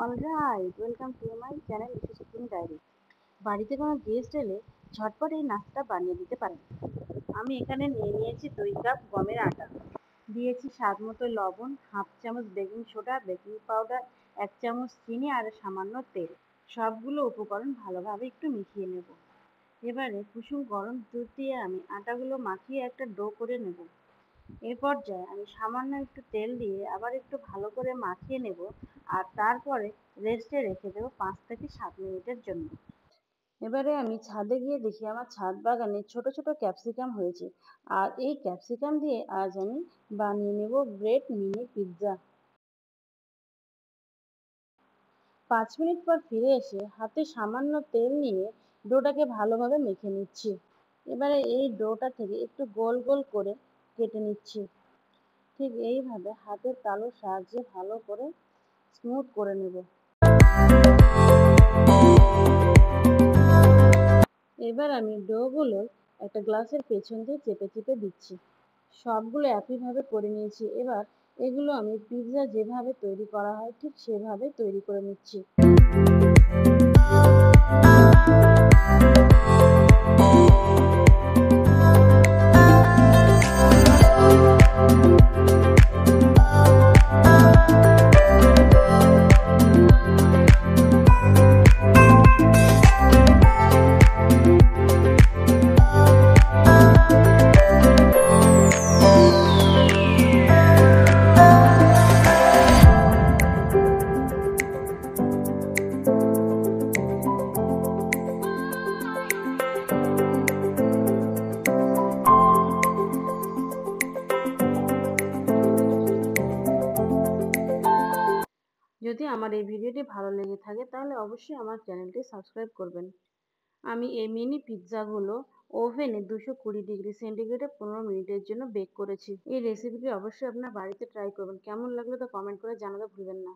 Alright, welcome to my channel Ishu cooking diary. বাড়িতে কোনো guest এলে ঝটপট এই নাস্তাটা বানিয়ে দিতে পারেন। আমি এখানে নিয়ে নিয়েছি 2 কাপ গমের আটা, দিয়েছি স্বাদ মতো লবণ, হাফ চামচ বেকিং সোডা, বেকিং পাউডার, 1 চামচ চিনি আর সামান্য তেল। সবগুলো উপকরণ ভালোভাবে একটু মিশিয়ে নেব। এবারে কুসুম গরম দুধ দিয়ে আমি আটাগুলো মাখিয়ে একটা ডো করে নেব। এই পর্যায়ে আমি সামান্য একটু তেল দিয়ে আবার একটু ভালো করে মাখিয়ে নেব আর তারপরে রেস্টে রেখে দেবো 5 থেকে 7 মিনিটের জন্য। এবারে আমি ছাদে গিয়ে দেখি আমার ছাদ বাগানে ছোট ছোট ক্যাপসিকাম হয়েছে, আর এই ক্যাপসিকাম দিয়ে আজ আমি বানিয়ে নেব ব্রেড মিনি পিৎজা। 5 মিনিট পর ফিরে এসে হাতে সামান্য তেল নিয়ে ডোটাকে ভালোভাবে মেখে নিচ্ছি। এবারে এই ডোটা থেকে একটু গোল গোল করে কেটে নিচ্ছি। ঠিক এইভাবে হাতের তালুর সাহায্যে ভালো করে স্মুথ করে নেব। এবার আমি ডোগুলো একটা গ্লাসের পেছন দিয়ে চেপে চেপে দিচ্ছি। সবগুলো একইভাবে করে নিয়েছি। এবার এগুলো আমি পিৎজা যেভাবে তৈরি করা হয় ঠিক সেভাবে তৈরি করে নিচ্ছি। যদি আমার এই ভিডিওটি ভালো লেগে থাকে তাহলে অবশ্যই আমার চ্যানেলটি সাবস্ক্রাইব করবেন। আমি এই মিনি পিৎজাগুলো ওভেনে 220 ডিগ্রি সেন্টিগ্রেডে 15 মিনিটের জন্য বেক করেছি। এই রেসিপিটি অবশ্যই আপনার বাড়িতে ট্রাই করবেন। কেমন লাগলো তা কমেন্ট করে জানাতে ভুলবেন না।